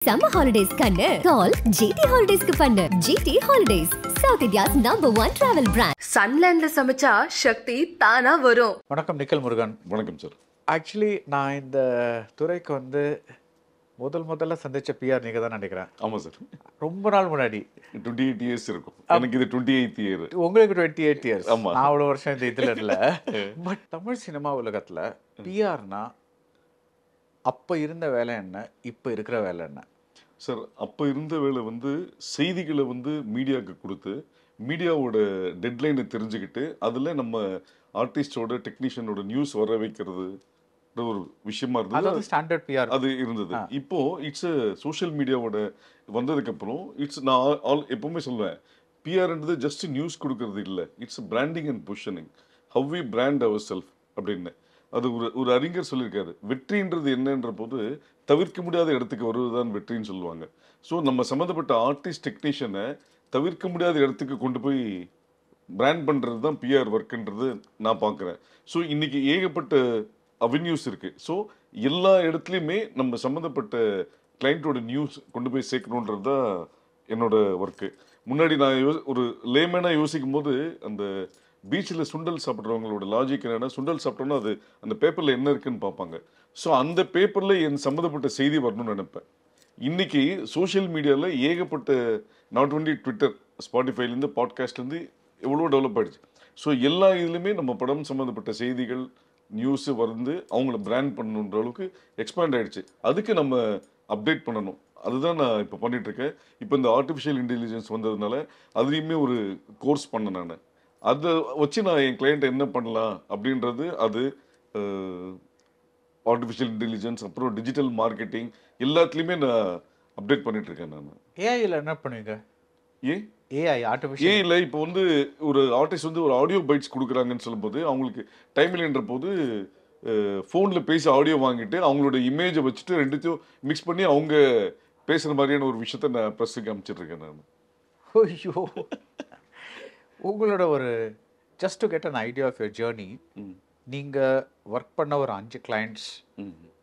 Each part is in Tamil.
Summer holidays kannu call GT Holidays ku pannu. GT Holidays, South India's #1 travel brand. Sunland la samacha Shakti தானா வரும். வணக்கம் நிக்கல் முருகன். வணக்கம் சார். ஆக்சுவலி நான் இந்த துறைக்கு முதல்ல சந்திச்ச பிஆர் நீங்க தான் நினைக்கிறேன். ஆமாம் சார். ரொம்ப நாள் முன்னாடி 28 இயர்ஸ் இருக்கும். எனக்கு இது 28th இயர். உங்களுக்கு 28 இயர்ஸ். ஆமா. நான் அவ்வளோ வருஷம் இந்த இதில் இல்லை. பட் தமிழ் சினிமா உலகத்தில் பிஆர்னா அப்போ இருந்த வேலை என்ன, இப்போ இருக்கிற வேலை என்ன? சார், அப்போ இருந்த வேலை செய்திகளை மீடியாவுக்கு கொடுத்து மீடியாவோட டெட்லைனை தெரிஞ்சுக்கிட்டு அதில் நம்ம ஆர்டிஸ்டோட டெக்னீஷியனோட நியூஸ் வர வைக்கிறது ஒரு விஷயமா இருந்தது. ஸ்டாண்டர்ட் பிஆர் அது இருந்தது. இப்போ இட்ஸ் சோஷியல் மீடியாவோட வந்ததுக்கப்புறம் நான் எப்பவுமே சொல்லுவேன், பிஆர்ன்றது ஜஸ்ட் நியூஸ் கொடுக்கறது இல்லை, it's branding and positioning, how we brand our self அப்படின்னு. அது ஒரு அறிஞர் சொல்லியிருக்காரு, வெற்றின்றது என்னன்ற போது தவிர்க்க முடியாத இடத்துக்கு வருவதுதான் வெற்றின்னு சொல்லுவாங்க. ஸோ நம்ம சம்மந்தப்பட்ட ஆர்டிஸ்ட் டெக்னீஷியனை தவிர்க்க முடியாத இடத்துக்கு கொண்டு போய் பிராண்ட் பண்ணுறது தான் பிஆர் ஒர்க்குன்றது நான் பார்க்குறேன். ஸோ இன்னைக்கு ஏகப்பட்ட அவென்யூஸ் இருக்குது. ஸோ எல்லா இடத்துலையுமே நம்ம சம்மந்தப்பட்ட கிளைண்ட்டோட நியூஸ் கொண்டு போய் சேர்க்கணுன்றது தான் என்னோட ஒர்க்கு. முன்னாடி நான் ஒரு லேமேனாக யோசிக்கும் போது அந்த பீச்சில் சுண்டல் சாப்பிட்றவங்களோட லாஜிக் என்னன்னா, சுண்டல் சாப்பிட்டோன்னா அது அந்த பேப்பரில் என்ன இருக்குன்னு பார்ப்பாங்க. ஸோ அந்த பேப்பரில் என் சம்மந்தப்பட்ட செய்தி வரணும்னு நினைப்பேன். இன்னைக்கு சோஷியல் மீடியாவில் ஏகப்பட்ட நாட் ஒன்லி ட்விட்டர், ஸ்பாட்டிஃபைலேருந்து பாட்காஸ்ட்லேருந்து எவ்வளோ டெவலப் ஆகிடுச்சு. ஸோ எல்லா இதுலையுமே நம்ம படம் சம்மந்தப்பட்ட செய்திகள் நியூஸு அவங்கள பிராண்ட் பண்ணணுன்ற அளவுக்கு எக்ஸ்பேண்ட் ஆகிடுச்சு. அதுக்கு நம்ம அப்டேட் பண்ணணும். அதுதான் நான் இப்போ பண்ணிகிட்ருக்கேன். இப்போ இந்த ஆர்டிஃபிஷியல் இன்டெலிஜென்ஸ் வந்ததுனால அதுலேயுமே ஒரு கோர்ஸ் பண்ணேன் நான். அதை வச்சு நான் என் கிளைண்ட்டை என்ன பண்ணலாம் அப்படின்றது, அது ஆர்டிஃபிஷியல் இன்டெலிஜென்ஸ் அப்புறம் டிஜிட்டல் மார்க்கெட்டிங் எல்லாத்துலேயுமே நான் அப்டேட் பண்ணிகிட்ருக்கேன். நான் ஏஐயில் என்ன பண்ணுவீங்க? ஏஐ ஆர்டிஃபிஷியல் ஏஐல இப்போ ஒரு ஆர்டிஸ்ட் ஒரு ஆடியோ பைட்ஸ் கொடுக்குறாங்கன்னு சொல்லும்போது அவங்களுக்கு டைம் இல்லைன்ற போது ஃபோனில் பேசி ஆடியோ வாங்கிட்டு அவங்களோட இமேஜை வச்சுட்டு ரெண்டுத்தையும் மிக்ஸ் பண்ணி அவங்க பேசுகிற மாதிரியான ஒரு விஷயத்த நான் ப்ரெஸ்ஸுக்கு அமைச்சிட்ருக்கேன் நான். ஐயோ, உங்களோட ஒரு just to get an idea of your journey, நீங்கள் ஒர்க் பண்ண ஒரு 5 கிளைண்ட்ஸ்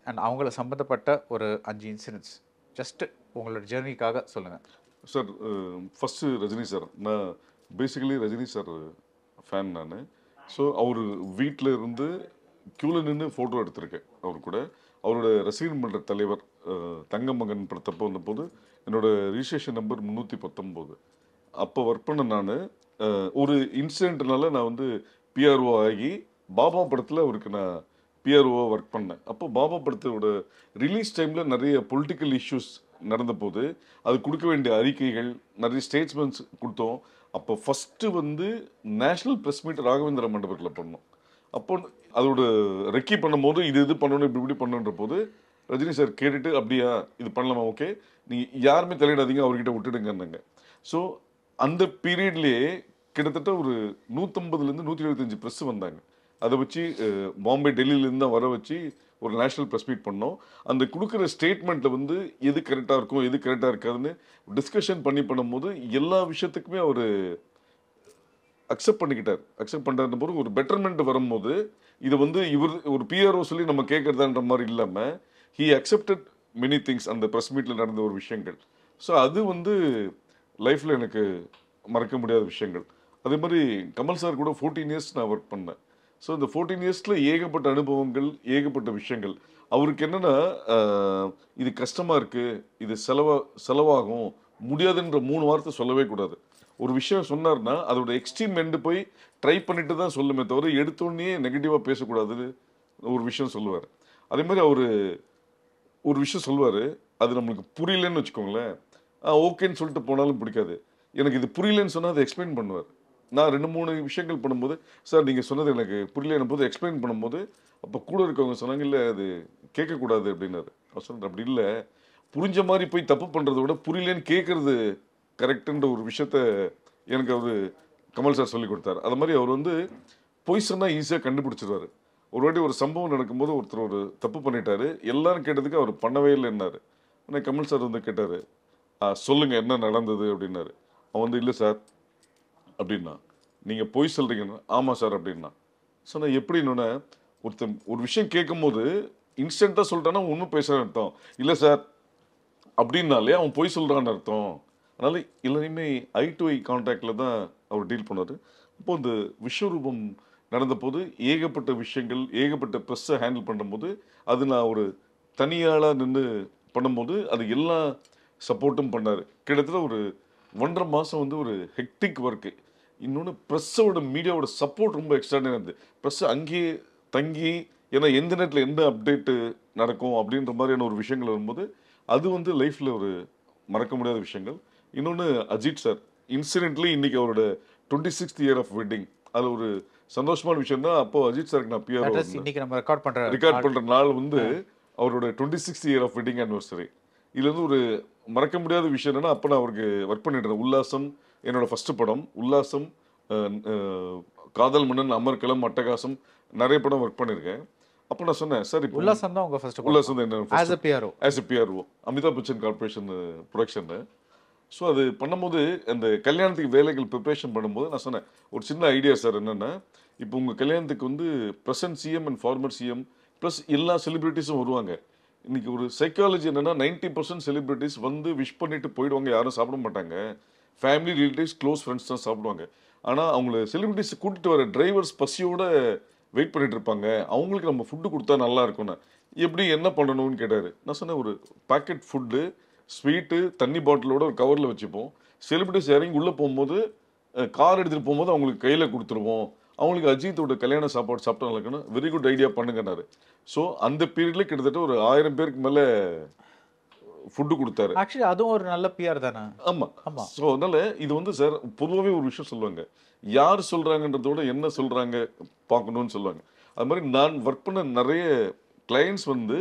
அண்ட் அவங்கள சம்மந்தப்பட்ட ஒரு 5 இன்சிடென்ட்ஸ் ஜஸ்ட்டு உங்களோட ஜேர்னிக்காக சொல்லுங்கள். Sir, first Rajini sir. நான் பேசிக்கலி ரஜினி சார் ஃபேன் நான். ஸோ அவர் வீட்டில் இருந்து க்யூவில் நின்று ஃபோட்டோ எடுத்திருக்கேன் அவர் கூட. அவரோட ரசிகர் மன்ற தலைவர் தங்கமகன் படத்தப்போ வந்தபோது என்னோட ரிஜிஸ்ட்ரேஷன் நம்பர் 319. அப்போ ஒர்க் பண்ண நான் ஒரு இன்சிடென்ட்னால நான் பிஆர்ஓ ஆகி பாபா படத்தில் அவருக்கு நான் பிஆர்ஓவாக ஒர்க் பண்ணேன். அப்போ பாபா படத்தோட ரிலீஸ் டைமில் நிறைய பொலிட்டிக்கல் இஷ்யூஸ் நடந்த போது அது கொடுக்க வேண்டிய அறிக்கைகள் நிறைய ஸ்டேட்மெண்ட்ஸ் கொடுத்தோம். அப்போ first national press meet Raghavendra மண்டபத்தில் பண்ணோம். அப்போ அதோட ரெக்கி பண்ணும்போது இது பண்ணணும் இப்படி பண்ணுன்ற போது ரஜினி சார் கேட்டுட்டு, அப்படியா இது பண்ணலாமா, ஓகே நீங்கள் யாருமே தலையிடாதீங்க, அவர்கிட்ட விட்டுடுங்கன்னாங்க. ஸோ அந்த பீரியட்லேயே கிட்டத்தட்ட ஒரு 150லேருந்து 125 ப்ரெஸ் வந்தாங்க. அதை வச்சு பாம்பே டெல்லியிலேருந்து தான் வர வச்சு ஒரு நேஷ்னல் ப்ரெஸ் மீட் பண்ணோம். அந்த கொடுக்குற ஸ்டேட்மெண்ட்டில் எது கரெக்டாக இருக்கும் எது கரெக்டாக இருக்காதுன்னு டிஸ்கஷன் பண்ணும்போது எல்லா விஷயத்துக்குமே அவர் அக்செப்ட் பண்ணிட்டார் போது ஒரு பெட்டர்மெண்ட் வரும்போது இது இவர் ஒரு பிஆர்ஓ சொல்லி நம்ம கேட்குறதான்ற மாதிரி இல்லாமல் ஹி அக்செப்டட் மெனி திங்ஸ் அந்த ப்ரெஸ் மீட்டில் நடந்த ஒரு விஷயங்கள். ஸோ அது லைஃப்பில் எனக்கு மறக்க முடியாத விஷயங்கள். அதே மாதிரி கமல் சார் கூட 14 இயர்ஸ் நான் ஒர்க் பண்ணேன். ஸோ இந்த 14 இயர்ஸில் ஏகப்பட்ட அனுபவங்கள், ஏகப்பட்ட விஷயங்கள். அவருக்கு என்னென்னா, இது கஷ்டமாக இருக்குது, இது செலவாகும், முடியாதுன்ற 3 வார்த்தை சொல்லவே கூடாது. ஒரு விஷயம் சொன்னார்னா அதோட எக்ஸ்ட்ரீம் எண்டு போய் ட்ரை பண்ணிட்டு தான் சொல்லுமே தவிர எடுத்தோடனே நெகட்டிவாக பேசக்கூடாதுன்னு ஒரு விஷயம் சொல்லுவார். அதே மாதிரி அவர் ஒரு விஷயம் சொல்லுவார், அது நம்மளுக்கு புரியலன்னு வச்சுக்கோங்களேன், ஓகேன்னு சொல்லிட்டு போனாலும் பிடிக்காது. எனக்கு இது புரியலன்னு சொன்னால் அதை எக்ஸ்பிளைன் பண்ணுவார். நான் 2-3 விஷயங்கள் பண்ணும்போது, சார் நீங்கள் சொன்னது எனக்கு புரியலன்னு போது எக்ஸ்பிளைன் பண்ணும்போது அப்போ கூட இருக்கவங்க சொன்னாங்க, இல்லை அது கேட்கக்கூடாது அப்படின்னாரு. அவர் சொன்னார், அப்படி இல்லை, புரிஞ்ச மாதிரி போய் தப்பு பண்ணுறத விட புரியலன்னு கேட்குறது கரெக்டுன்ற ஒரு விஷயத்த எனக்கு அவர் கமல் சார் சொல்லி கொடுத்தாரு. அது மாதிரி அவர் பொய் சொன்னால் ஈஸியாக கண்டுபிடிச்சிருவார். ஒரு வாட்டி ஒரு சம்பவம் நடக்கும்போது ஒருத்தர் ஒரு தப்பு பண்ணிட்டாரு, எல்லாரும் கேட்டதுக்கு அவர் பண்ணவே இல்லைன்னாரு. உடனே கமல் சார் கேட்டார், சொல்லுங்கள் என்ன நடந்தது அப்படின்னாரு. அவன் இல்லை சார் அப்படின்னா, நீங்கள் பொய் சொல்கிறீங்கன்னா, ஆமாம் சார் அப்படின்னா. சொன்னால் எப்படின்னு ஒருத்தன் ஒரு விஷயம் கேட்கும் போது இன்ஸ்டண்ட்டாக சொல்லிட்டானா ஒன்றும் பேசுகிறேன் அர்த்தம். இல்லை சார் அப்படின்னாலே அவன் பொய் சொல்கிறான்னு அர்த்தம். அதனால் எல்லாரையுமே ஐ டு ஐ கான்டாக்டில் தான் அவர் டீல் பண்ணார். இப்போ இந்த விஸ்வரூபம் நடந்தபோது ஏகப்பட்ட விஷயங்கள், ஏகப்பட்ட ப்ரெஸ்ஸை ஹேண்டில் பண்ணும்போது அது நான் ஒரு தனியாளாக நின்று பண்ணும்போது அது எல்லா சப்போர்ட்டும் பண்ணார். கிட்டத்தட்ட ஒரு 1.5 மாதம் வந்து ஒரு ஹெக்டிக் ஒர்க்கு. இன்னொன்று ப்ரெஸ்ஸோட மீடியாவோட சப்போர்ட் ரொம்ப எக்ஸ்ட்ராடினரியாக இருந்தது. ப்ரெஸ் அங்கேயே தங்கி, ஏன்னா எந்த நேரத்தில் எந்த அப்டேட்டு நடக்கும் அப்படின்ற மாதிரியான ஒரு விஷயங்கள் வரும்போது அது வந்து லைஃப்பில் ஒரு மறக்க முடியாத விஷயங்கள். இன்னொன்று அஜித் சார் இன்சிடென்ட்லி இன்னைக்கு அவரோட 26th இயர் ஆஃப் வெட்டிங். அது ஒரு சந்தோஷமான விஷயம் தான். அப்போ அஜித் சாருக்கு நான் பிஆர் இன்னைக்கு நம்ம ரெக்கார்ட் பண்ற நாள் வந்து அவரோட 26th year of wedding anniversary. இதுல இருந்து ஒரு மறக்க முடியாத விஷயம் என்னன்னா, அப்போ நான் அவருக்கு ஒர்க் பண்ணிட்டு இருந்தேன். உல்லாசம் என்னோட ஃபர்ஸ்ட் படம். உல்லாசம், காதல் மன்னன், அமர்கலம், அட்டகாசம், நிறைய படம் ஒர்க் பண்ணியிருக்கேன். அப்போ நான் சொன்னேன், சார் இப்போ உல்லாசம் தான் உங்க ஃபர்ஸ்ட் உல்லாசம் தான் as a PRO. As a PRO Amitabh Bachchan corporation production. So அது பண்ணும்போது அந்த கல்யாணத்துக்கு வேலைகள் ப்ரிப்பரேஷன் பண்ணும்போது நான் சொன்னேன், ஒரு சின்ன ஐடியா சார். என்னென்னா, இப்போ உங்கள் கல்யாணத்துக்கு வந்து present CM and farmer CM plus எல்லா செலிபிரிட்டிஸும் வருவாங்க. இன்றைக்கி ஒரு சைக்காலஜி என்னென்னா, 90% செலிபிரிட்டிஸ் வந்து விஷ் பண்ணிட்டு போயிடுவாங்க, யாரும் சாப்பிட மாட்டாங்க. ஃபேமிலி, ரிலேட்டிவ்ஸ், க்ளோஸ் ஃப்ரெண்ட்ஸ் தான் சாப்பிடுவாங்க. ஆனால் அவங்கள செலிபிரிட்டிஸ் கூட்டிகிட்டு வர டிரைவர்ஸ் பசியோட வெயிட் பண்ணிட்டு இருப்பாங்க. அவங்களுக்கு நம்ம ஃபுட்டு கொடுத்தா நல்லா இருக்கும்னு. எப்படி என்ன பண்ணணும்னு கேட்டார். நான் சொன்னேன், ஒரு பேக்கெட் ஃபுட்டு, ஸ்வீட்டு, தண்ணி பாட்டிலோட ஒரு கவரில் வச்சுப்போம். செலிபிரிட்டிஸ் இறங்கி உள்ளே போகும்போது கார் எடுத்துகிட்டு போகும்போது அவங்களுக்கு கையில் கொடுத்துருவோம். அவங்களுக்கு அஜித்தோட கல்யாண சாப்பாடு சாப்பிட்டா நல்லா. வெரி குட் ஐடியா பண்ணுங்கன்னாரு. ஸோ அந்த பீரியட்லேயே கிட்டத்தட்ட ஒரு 1000 பேருக்கு மேலே ஃபுட்டு கொடுத்தாரு. ஆக்சுவலி அதுவும் ஒரு நல்ல பிஆர் தானே. ஆமாம். ஸோ அதனால இது வந்து சார் பொதுவாகவே ஒரு விஷயம் சொல்லுவாங்க, யார் சொல்கிறாங்கன்றதோட என்ன சொல்கிறாங்க பார்க்கணும்னு சொல்லுவாங்க. அது மாதிரி நான் ஒர்க் பண்ண நிறைய கிளைண்ட்ஸ் வந்து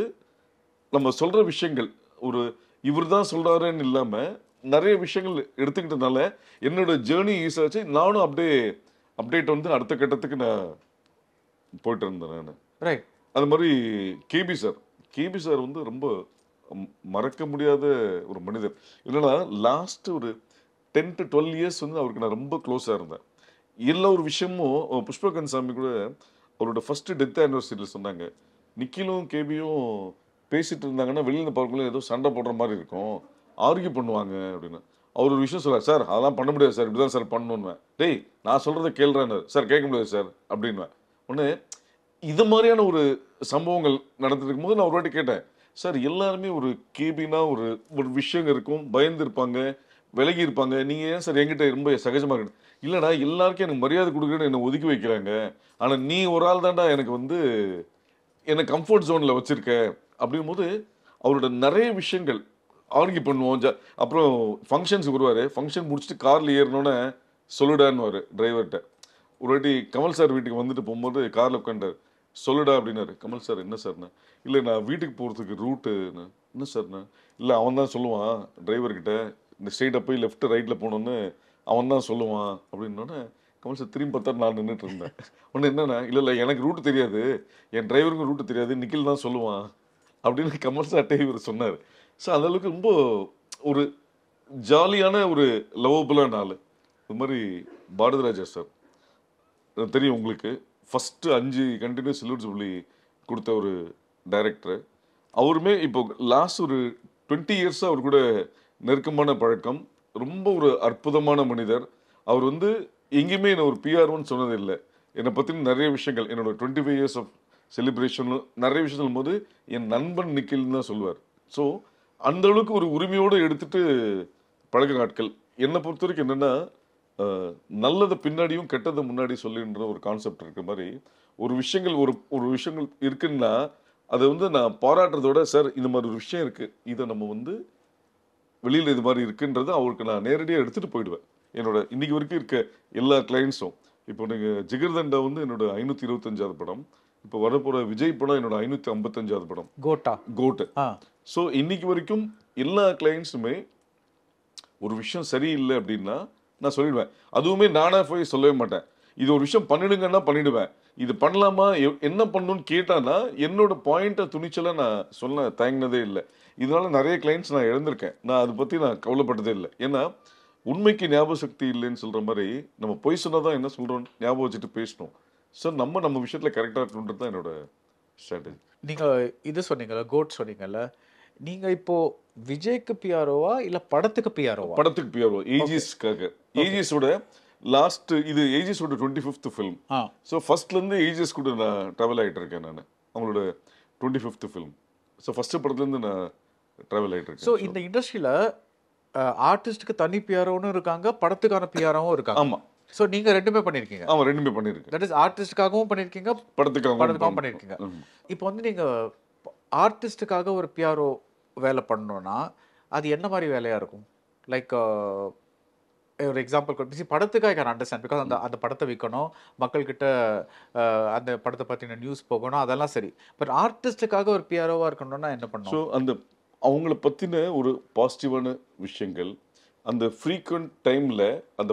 நம்ம சொல்கிற விஷயங்கள் ஒரு இவர் தான் சொல்கிறாருன்னு இல்லாமல் நிறைய விஷயங்கள் எடுத்துக்கிட்டதுனால என்னோட ஜேர்னி ஈஸியாச்சு. நானும் அப்டேட் வந்து அடுத்த கட்டத்துக்கு நான் போயிட்டு இருந்தேன் நான். ரைட். அது மாதிரி கேபி சார் வந்து ரொம்ப மறக்க முடியாத ஒரு மனிதர். இல்லைன்னா லாஸ்ட் ஒரு 10 to 12 இயர்ஸ் வந்து அவருக்கு நான் ரொம்ப க்ளோஸாக இருந்தேன். எல்லா ஒரு விஷயமும் புஷ்பகன் சாமி கூட அவரோட ஃபர்ஸ்ட் டெத் ஆனிவர்சரியில் சொன்னாங்க, நிக்கிலும் கேபியும் பேசிட்டு இருந்தாங்கன்னா வெளியில் பார்க்கல ஏதோ சண்டை போடுற மாதிரி இருக்கும், ஆர்கியூ பண்ணுவாங்க அப்படின்னு. அவர் ஒரு விஷயம் சொல்லுவார், சார் அதெல்லாம் பண்ண முடியாது சார், இப்படி தான் சார் பண்ணணுன்னுவேன். டேய் நான் சொல்கிறத கேள்றான்னு, சார் கேட்க முடியாது சார் அப்படின்வேன். ஒன்று இது மாதிரியான ஒரு சம்பவங்கள் நடந்துட்டு இருக்கும்போது நான் ஒரு வாட்டி கேட்டேன், சார் எல்லாருமே ஒரு கேபினா ஒரு விஷயம் இருக்கும், பயந்து இருப்பாங்க, விலகி இருப்பாங்க, நீங்கள் ஏன் சார் என்கிட்ட ரொம்ப சகஜமாக இருக்கு? இல்லைடா எல்லாருக்கும் எனக்கு மரியாதை கொடுக்குறேன்னு என்னை ஒதுக்கி வைக்கிறாங்க, ஆனால் நீ ஒரு ஆள் தான்டா எனக்கு வந்து என்னை கம்ஃபர்ட் ஜோனில் வச்சுருக்க அப்படிங்கும் போது அவரோட நிறைய விஷயங்கள் ஆர்கியூ பண்ணுவோம். அப்புறம் ஃபங்க்ஷன்ஸுக்கு வருவார், ஃபங்க்ஷன் முடிச்சுட்டு காரில் ஏறினோன்னே சொல்லுடான்னு டிரைவர்கிட்ட. ஒரு வாட்டி கமல் சார் வீட்டுக்கு வந்துட்டு போகும்போது காரில் உட்காண்டார், சொல்லுடா அப்படின்னாரு. கமல் சார் என்ன சார்ண்ணா? இல்லை நான் வீட்டுக்கு போகிறதுக்கு ரூட்டுன்னு. என்ன சார்ண்ணா? இல்லை அவன் தான் சொல்லுவான் டிரைவர்கிட்ட, இந்த ஸ்ட்ரெயிட்டாக போய் லெஃப்ட்டு ரைட்டில் போனோன்னு அவன் தான் சொல்லுவான் அப்படின்னோடனே கமல் சார் திரும்பி பார்த்தா நான் நின்றுட்டு இருந்தேன். ஒன்று என்னன்னா, இல்லை எனக்கு ரூட்டு தெரியாது, என் டிரைவருக்கும் ரூட்டு தெரியாது, நிக்கில் தான் சொல்லுவான் அப்படின்னு கமல் சார்ட்டே இவர் சொன்னார். ஸோ அந்தளவுக்கு ரொம்ப ஒரு ஜாலியான ஒரு லவ்வபுளான ஆள். இது மாதிரி பாரதிராஜா சார் தெரியும் உங்களுக்கு, ஃபஸ்ட்டு 5 கண்டினியூஸ் சில்வர் ஜூப்ளி கொடுத்த ஒரு டைரக்டர். அவருமே இப்போ லாஸ்ட் ஒரு 20 இயர்ஸாக அவர் கூட நெருக்கமான பழக்கம். ரொம்ப ஒரு அற்புதமான மனிதர். அவர் வந்து எங்கேயுமே என்னை ஒரு பிஆர்ஓன்னு சொன்னது இல்லை. என்னை பற்றின நிறைய விஷயங்கள், என்னோட 25 இயர்ஸ் ஆஃப் செலிப்ரேஷன் நிறைய விஷயம் சொல்லும்போது என் நண்பன் நிக்கில்னு தான் சொல்லுவார். ஸோ அந்த அளவுக்கு ஒரு உரிமையோடு எடுத்துட்டு பழக நாட்கள். என்னை பொறுத்த வரைக்கும் என்னென்னா, நல்லதை பின்னாடியும் கெட்டதை முன்னாடி சொல்லின்ற ஒரு கான்செப்ட் இருக்கிற மாதிரி ஒரு விஷயங்கள் ஒரு விஷயங்கள் இருக்குன்னா அதை வந்து நான் பாராட்டுறதோட, சார் இந்த மாதிரி ஒரு விஷயம் இருக்குது, இதை நம்ம வந்து வெளியில் இது மாதிரி இருக்குன்றது அவருக்கு நான் நேரடியாக எடுத்துகிட்டு போயிடுவேன். என்னோட இன்னைக்கு வரைக்கும் இருக்க எல்லா கிளைண்ட்ஸும். இப்போ நீங்கள் ஜிகர்தண்டா வந்து என்னோட 525வது படம், இப்போ வரப்போகிற விஜய் படம் என்னோட 555வது படம், கோட்டு. ஸோ இன்னைக்கு வரைக்கும் எல்லா கிளைண்ட்ஸுமே ஒரு விஷயம் சரியில்லை அப்படின்னா நான் சொல்லிடுவேன். அதுவுமே நானாக போய் சொல்லவே மாட்டேன். இது ஒரு விஷயம் பண்ணிடுங்கன்னா பண்ணிடுவேன். இது பண்ணலாமா, என்ன பண்ணணும்னு கேட்டானா என்னோட பாயிண்ட்டை துணிச்சலாக நான் சொல்ல தயங்கினதே இல்லை. இதனால நிறைய கிளைண்ட்ஸ் நான் இழந்திருக்கேன். நான் அதை பற்றி நான் கவலைப்பட்டதே இல்லை. ஏன்னா உண்மைக்கு ஞாபக சக்தி இல்லைன்னு சொல்கிற மாதிரி நம்ம பொய் சொன்னால் தான் என்ன சொல்கிறோம் ஞாபகம் வச்சுட்டு பேசணும். ஸோ நம்ம விஷயத்தில் கரெக்டாக இருக்கணுன்றது தான் என்னோட ஸ்ட்ராட்டஜி. நீங்கள் இது சொன்னீங்கல்ல, கோட் சொன்னீங்கல்ல, நீங்க இப்போ விஜய்க்கு பிஆர்ஓவா இல்ல படத்துக்கு பிஆர்ஓவா? படத்துக்கு பிஆர்ஓ ஏஜிஎஸ்க்காக. ஏஜிஎஸோட லாஸ்ட் இது ஏஜிஎஸோட 25th ஃபிலிம். ஸோ ஃபர்ஸ்ட்லேருந்து ஏஜிஎஸ் கூட நான் ட்ராவல் ஆகிட்டு இருக்கேன். நான் அவங்களோட 25th ஃபிலிம். ஸோ ஃபர்ஸ்ட் படத்துலேருந்து நான் ட்ராவல் ஆகிட்டு இருக்கேன். ஸோ இந்த இண்டஸ்ட்ரியில் ஆர்டிஸ்ட்டுக்கு தனி பிஆர்ஓன்னு இருக்காங்க, படத்துக்கான பிஆர்ஓவும் இருக்காங்க. ஆமாம். ஸோ நீங்க ரெண்டுமே பண்ணியிருக்கீங்க. ஆமாம், ரெண்டுமே பண்ணியிருக்கேன். தட் இஸ் ஆர்டிஸ்டுக்காகவும் பண்ணியிருக்கீங்க, படத்துக்காகவும் பண்ணியிருக்கீங்க. இப்போ வந்து நீங்க ஆர்டிஸ்ட்டுக்காக ஒரு பிஆர்ஓ வேலை பண்ணணும்னா அது என்ன மாதிரி வேலையா இருக்கும்? லைக் ஒரு எக்ஸாம்பிள் படத்துக்கு ஐ கேன் அண்டர்ஸ்டாண்ட், பிகாஸ் அந்த படத்தை விற்கணும், மக்கள்கிட்ட அந்த படத்தை பற்றின நியூஸ் போகணும், அதெல்லாம் சரி. பட் ஆர்டிஸ்ட்டுக்காக ஒரு பிஆர்ஓவாக இருக்கணும்னா என்ன பண்ணணும்? ஸோ அந்த அவங்கள பற்றின ஒரு பாசிட்டிவான விஷயங்கள் அந்த ஃப்ரீக்வெண்ட் டைமில் அந்த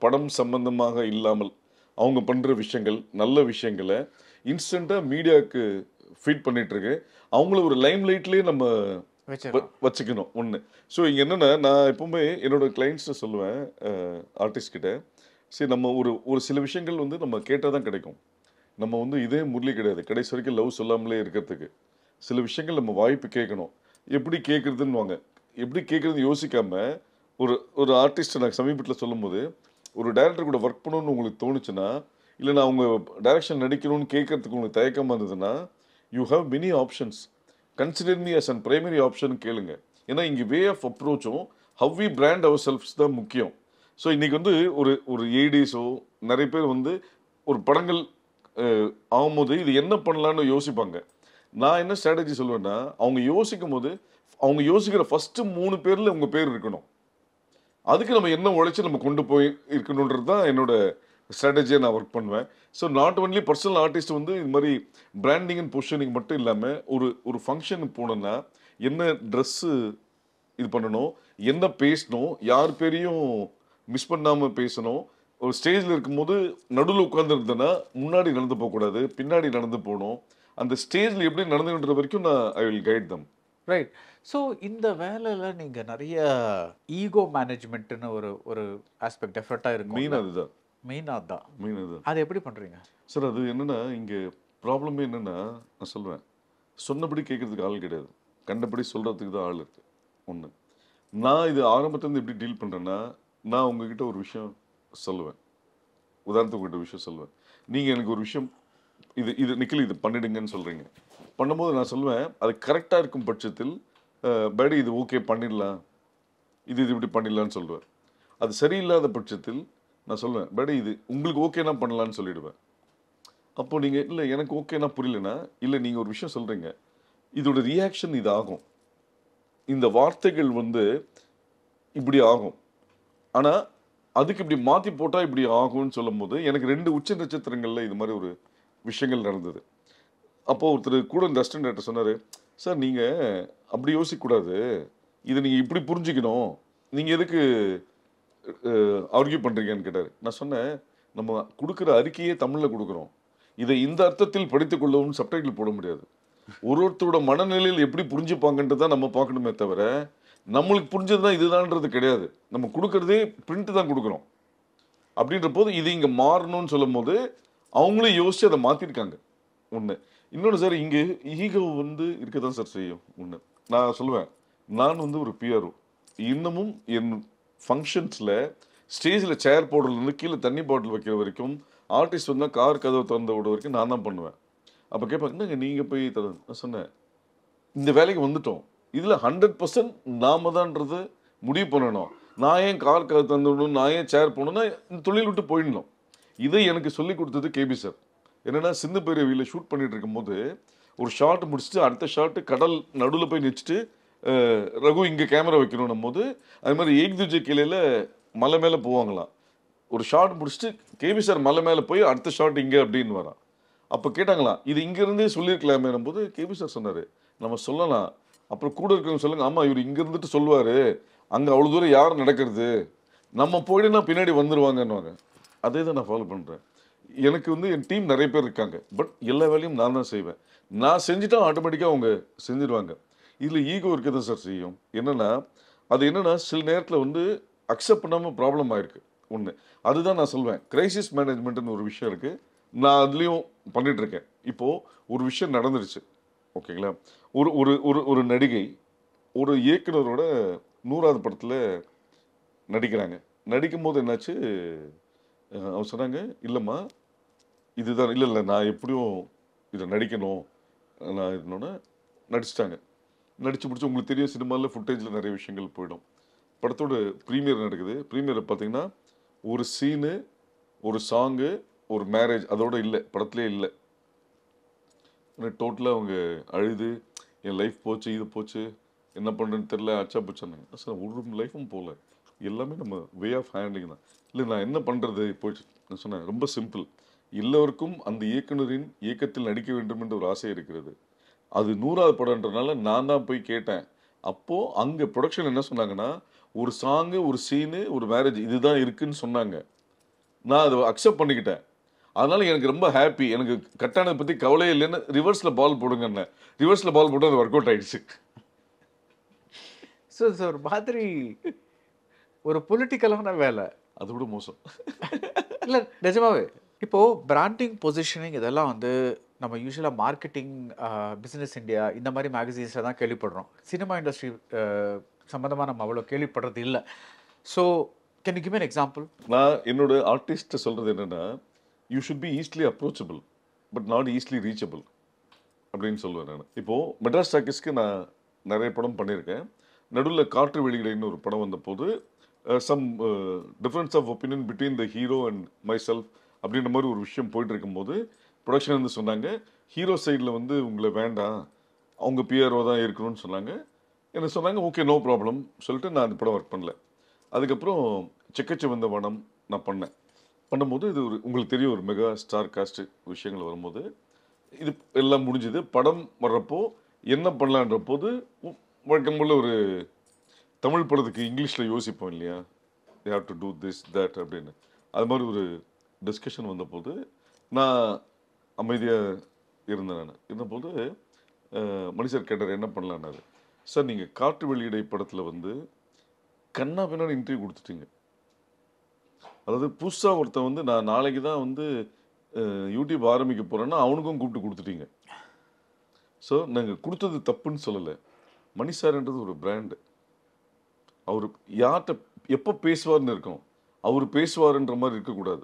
படம் சம்பந்தமாக இல்லாமல் அவங்க பண்ணுற விஷயங்கள், நல்ல விஷயங்களை இன்ஸ்டண்ட்டாக மீடியாவுக்கு ஃபீட் பண்ணிகிட்ருக்கு. அவங்கள ஒரு லைம் லைட்லேயே நம்ம வச்சுக்கணும் ஒன்று. ஸோ இங்கே என்னென்னா, நான் எப்பவுமே என்னோட கிளைண்ட்ஸை சொல்லுவேன் ஆர்டிஸ்ட் கிட்ட, சரி நம்ம ஒரு சில விஷயங்கள் வந்து நம்ம கேட்டால் தான் கிடைக்கும். நம்ம வந்து இதே முரளி கிடையாது கடைசி வரைக்கும் லவ் சொல்லாமலே இருக்கிறதுக்கு. சில விஷயங்கள் நம்ம வாய்ப்பு கேட்கணும். எப்படி கேட்குறதுன்னு வாங்க, எப்படி கேட்குறது யோசிக்காமல் ஒரு ஆர்டிஸ்ட்டை நான் சமீபத்தில் சொல்லும்போது, ஒரு டைரக்டர் கூட ஒர்க் பண்ணணும்னு உங்களுக்கு தோணுச்சுன்னா, இல்லை நான் அவங்க டைரக்ஷன் நடிக்கணும்னு கேட்கறதுக்கு உங்களுக்கு தயக்கமாக இருந்ததுன்னா, you have many options, consider me as an primary option கேளுங்க. ஏன்னா இங்கே வே ஆஃப் அப்ரோச்சும் how we brand ourselves தான் முக்கியம். ஸோ இன்றைக்கி வந்து ஒரு ஏடிஸோ நிறைய பேர் வந்து ஒரு படங்கள் ஆகும்போது இது என்ன பண்ணலான்னு யோசிப்பாங்க. நான் என்ன ஸ்ட்ராட்டஜி சொல்லுவேன்னா, அவங்க யோசிக்கும் போது அவங்க யோசிக்கிற ஃபஸ்ட்டு 3 பேரில் உங்கள் பேர் இருக்கணும். அதுக்கு நம்ம என்ன உழைச்சி நம்ம கொண்டு போய் இருக்கணுன்றது தான் என்னோட ஸ்ட்ராட்டஜியாக நான் ஒர்க் பண்ணுவேன். So not only personal artist வந்து இது மாதிரி பிராண்டிங் அண்ட் பொசிஷனிங் மட்டும் இல்லாமல் ஒரு ஃபங்க்ஷனுக்கு போனோன்னா என்ன ட்ரெஸ்ஸு இது பண்ணணும், என்ன பேசணும், யார் பேரையும் மிஸ் பண்ணாமல் பேசணும். ஒரு ஸ்டேஜில் இருக்கும்போது நடுவில் உட்காந்துருந்தேன்னா முன்னாடி நடந்து போகக்கூடாது, பின்னாடி நடந்து போகணும். அந்த ஸ்டேஜில் எப்படி நடந்துகின்ற வரைக்கும் நான் I will guide them. Right. So இந்த வேலையில் நீங்கள் நிறைய ஈகோ மேனேஜ்மெண்ட்டுன்னு ஒரு ஆஸ்பெக்ட் டெஃபரெண்ட்டாக இருக்கும். மெயினாக அதுதான். அது எப்படி பண்ணுறீங்க சார்? அது என்னென்னா, இங்கே ப்ராப்ளமே என்னென்னா, நான் சொல்லுவேன், சொன்னபடி கேட்குறதுக்கு ஆள் கிடையாது, கண்டபடி சொல்கிறதுக்கு தான் ஆள் இருக்குது. ஒன்று, நான் இது ஆரம்பத்துலேருந்து எப்படி டீல் பண்ணுறேன்னா, நான் உங்ககிட்ட ஒரு விஷயம் சொல்லுவேன், உதாரணத்துக்கு உங்கள்கிட்ட விஷயம் சொல்லுவேன், நீங்கள் எனக்கு ஒரு விஷயம் இது நிக்கில் இது பண்ணிடுங்கன்னு சொல்கிறீங்க. பண்ணும்போது நான் சொல்லுவேன், அது கரெக்டாக இருக்கும் பட்சத்தில் பேடி இது ஓகே பண்ணிடலாம், இது இப்படி பண்ணிடலான்னு சொல்லுவேன். அது சரியில்லாத பட்சத்தில் நான் சொல்லுவேன், பேடி இது உங்களுக்கு ஓகேனா பண்ணலான்னு சொல்லிவிடுவேன். அப்போது நீங்கள் இல்லை எனக்கு ஓகேனா புரியலனா, இல்லை நீங்கள் ஒரு விஷயம் சொல்கிறீங்க, இதோட ரியாக்ஷன் இது ஆகும், இந்த வார்த்தைகள் வந்து இப்படி ஆகும், ஆனால் அதுக்கு இப்படி மாற்றி போட்டால் இப்படி ஆகும்னு சொல்லும் போது எனக்கு 2 உச்ச நட்சத்திரங்களில் இது மாதிரி ஒரு விஷயங்கள் நடந்தது. அப்போது ஒருத்தர் கூட இந்த அசிஸ்டன்ட் டைரக்டர் சொன்னார், சார் நீங்கள் அப்படி யோசிக்கக்கூடாது, இதை நீங்கள் இப்படி புரிஞ்சுக்கணும், நீங்கள் எதுக்கு ஆர்கியூ பண்ணுறீங்கன்னு கேட்டார். நான் சொன்னேன், நம்ம கொடுக்குற அறிக்கையே தமிழில் கொடுக்குறோம், இதை இந்த அர்த்தத்தில் படித்துக் கொள்ளவும் சப்டைட்டில் போட முடியாது. ஒருத்தரோட மனநிலையில் எப்படி புரிஞ்சுப்பாங்கன்றது தான் நம்ம பார்க்கணுமே தவிர, நம்மளுக்கு புரிஞ்சது தான் இதுதான்றது கிடையாது. நம்ம கொடுக்குறதே பிரிண்ட் தான் கொடுக்குறோம். அப்படின்ற போது இது இங்கே மாறணும்னு சொல்லும் போது அவங்களே யோசிச்சு அதை மாற்றிருக்காங்க. ஒன்று. இன்னொன்று சார், இங்கே ஈகோ வந்து இருக்க தான் சார் செய்யும். ஒன்று நான் சொல்லுவேன், நான் வந்து ஒரு பிஆர்ஓ, இன்னமும் என் ஃபங்க்ஷன்ஸில் ஸ்டேஜில் சேர் போடுறதுலேருந்து கீழே தண்ணி பாட்டில் வைக்கிற வரைக்கும், ஆர்டிஸ்ட் வந்தால் கார் கதவை திறந்து விட வரைக்கும் நான் தான் பண்ணுவேன். அப்போ கேட்பேன், என்னங்க நீங்கள் போய் நான் சொன்னேன், இந்த வேலைக்கு வந்துட்டோம், இதில் 100% நாம தான்றது முடிவு பண்ணணும். நான் ஏன் கார் கதவை திறந்து விடணும், நான் ஏன் சேர் போடணும்னா இந்த தொழில் விட்டு போயிடணும். இதை எனக்கு சொல்லி கொடுத்தது கேபி சார். என்னென்னா, சின்ன பேரவியில் ஷூட் பண்ணிட்டு இருக்கும்போது ஒரு ஷாட் முடிச்சுட்டு அடுத்த ஷாட்டு கடல் நடுவில் போய் நிச்சுட்டு ரகு இங்கே கேமரா வைக்கணும் போது, அது மாதிரி ஏக் துஜே கிளையில் மலை மேலே போவாங்களாம். ஒரு ஷாட் முடிச்சுட்டு கேபி சார் மலை மேலே போய் அடுத்த ஷாட் இங்கே அப்படின்னு வரான். அப்போ கேட்டாங்களாம், இது இங்கேருந்தே சொல்லியிருக்கலாமே போது கேபி சார் சொன்னார், நம்ம சொல்லலாம், அப்புறம் கூட இருக்கிறவங்க சொல்லுங்க, ஆமாம் இவர் இங்கே இருந்துட்டு சொல்லுவார், அங்கே அவ்வளோ தூரம் யார் நடக்கிறது, நம்ம போயிடுனா பின்னாடி வந்துடுவாங்கன்னுவாங்க. அதே தான் நான் ஃபாலோ பண்ணுறேன். எனக்கு வந்து என் டீம் நிறைய பேர் இருக்காங்க, பட் எல்லா வேலையும் நான் தான் செய்வேன். நான் செஞ்சுட்டா ஆட்டோமேட்டிக்காக அவங்க செஞ்சிடுவாங்க. இதில் ஈகோ இருக்க தான் சார் செய்யும். என்னென்னா, அது என்னென்னா சில நேரத்தில் வந்து அக்செப்ட் பண்ணாமல் ப்ராப்ளம் ஆயிருக்கு. ஒன்று அதுதான் நான் சொல்வேன், கிரைசிஸ் மேனேஜ்மெண்ட்னு ஒரு விஷயம் இருக்குது, நான் அதுலேயும் பண்ணிகிட்ருக்கேன். இப்போது ஒரு விஷயம் நடந்துருச்சு, ஓகேங்களா, ஒரு ஒரு ஒரு நடிகை ஒரு இயக்குனரோட 100வது படத்தில் நடிக்கிறாங்க. நடிக்கும் போது என்னாச்சு, அவங்க சொன்னாங்க, இல்லைம்மா இதுதான், இல்லை நான் எப்படியும் இதை நடிக்கணும், நான் இதனோட நடிச்சிட்டாங்க. நடிச்சு முடிச்சு உங்களுக்கு தெரியும், சினிமாவில் ஃபுட்டேஜில் நிறைய விஷயங்கள் போயிடும். படத்தோட ப்ரீமியர் நடக்குது. ப்ரீமியரை பார்த்தீங்கன்னா ஒரு சீனு, ஒரு சாங்கு, ஒரு மேரேஜ் அதோட இல்லை, படத்துலேயே இல்லை. டோட்டலாக அவங்க அழுது என் லைஃப் போச்சு, இது போச்சு, என்ன பண்ணுறேன்னு தெரில, அச்சா போச்சானாங்க. சார் ஒரு லைஃபும் போகல, எல்லாமே நம்ம வே ஆஃப் ஹேண்ட்லிங் தான். இல்லை நான் என்ன பண்ணுறது போச்சு. நான் சொன்னேன் ரொம்ப சிம்பிள், எல்லோருக்கும் அந்த இயக்குனரின் இயக்கத்தில் நடிக்க வேண்டும் என்ற ஒரு ஆசை இருக்கிறது. அது 100வது படம்ன்றனால நான் தான் போய் கேட்டேன். அப்போது அங்கே ப்ரொடக்ஷன் என்ன சொன்னாங்கன்னா, ஒரு சாங்கு, ஒரு சீனு, ஒரு மேரேஜ் இதுதான் இருக்குன்னு சொன்னாங்க. நான் அதை அக்செப்ட் பண்ணிக்கிட்டேன். அதனால எனக்கு ரொம்ப ஹாப்பி. எனக்கு கட்டானதை பற்றி கவலையே இல்லைன்னு ரிவர்ஸில் பால் போடுங்கன்னு ரிவர்ஸில் பால் போட்டு அது ஒர்க் அவுட் ஆயிடுச்சு. ஸோ ஒரு மாதிரி ஒரு பொலிட்டிக்கலான வேலை. அதை விட மோசம். இல்லை நிஜமாவே இப்போது பிராண்டிங், பொசிஷனிங் இதெல்லாம் வந்து நம்ம யூஸ்வலாக மார்க்கெட்டிங், பிஸ்னஸ் இந்தியா இந்த மாதிரி மேகசின்ஸில் தான் கேள்விப்படுறோம். சினிமா இண்டஸ்ட்ரி சம்மந்தமாக நம்ம அவ்வளோ கேள்விப்படுறது இல்லை. So can you give an example? நான் என்னோட ஆர்டிஸ்ட்டை சொல்கிறது என்னென்னா, you should be easily approachable but not easily reachable அப்படின்னு சொல்லுவேன் நான். இப்போது மெட்ராஸ் டாக்கீஸ்க்கு நான் நிறைய படம் பண்ணியிருக்கேன். நடுவில் காற்று வெளியிடைன்னு ஒரு படம் வந்த போது some difference of opinion between the hero and myself அப்படின்ற மாதிரி ஒரு விஷயம் போயிட்டு இருக்கும்போது ப்ரொடக்ஷன் வந்து சொன்னாங்க, ஹீரோ சைடில் வந்து உங்களை வேண்டாம், அவங்க பிஆர்ஓ தான் இருக்கணும்னு சொன்னாங்க. என்ன சொன்னாங்க, ஓகே நோ ப்ராப்ளம் சொல்லிட்டு நான் அந்த படம் ஒர்க் பண்ணல. அதுக்கப்புறம் செக்கச்சி வந்த வனம் நான் பண்ணும்போது இது ஒரு உங்களுக்கு தெரியும் ஒரு மெகா ஸ்டார் காஸ்ட் விஷயங்கள் வரும்போது இது எல்லாம் முடிஞ்சுது. படம் வர்றப்போ என்ன பண்ணலான்ற போது வழக்கம் போல் ஒரு தமிழ் படத்துக்கு இங்கிலீஷில் யோசிப்போம் இல்லையா, you have to do this that அப்படின்னு. அது மாதிரி ஒரு டிஸ்கஷன் வந்தபோது நான் அமைதியாக இருந்தேன். நான் இருந்தபோது மனுஷர் கேட்டார் என்ன பண்ணலான்னாரு. சார் நீங்கள் காற்று வெளியிடை படத்தில் வந்து கண்ணா பின்னாடி இன்டர்வியூ கொடுத்துட்டீங்க. அதாவது புதுசாக ஒருத்தன் வந்து நான் நாளைக்கு தான் வந்து யூடியூப் ஆரம்பிக்க போகிறேன்னா அவனுக்கும் கூப்பிட்டு கொடுத்துட்டீங்க. ஸோ நாங்கள் கொடுத்தது தப்புன்னு சொல்லலை. மணி சார்ன்றது ஒரு பிராண்டு. அவர் யார்கிட்ட எப்போ பேசுவார்னு இருக்கணும், அவர் பேசுவாருன்ற மாதிரி இருக்கக்கூடாது.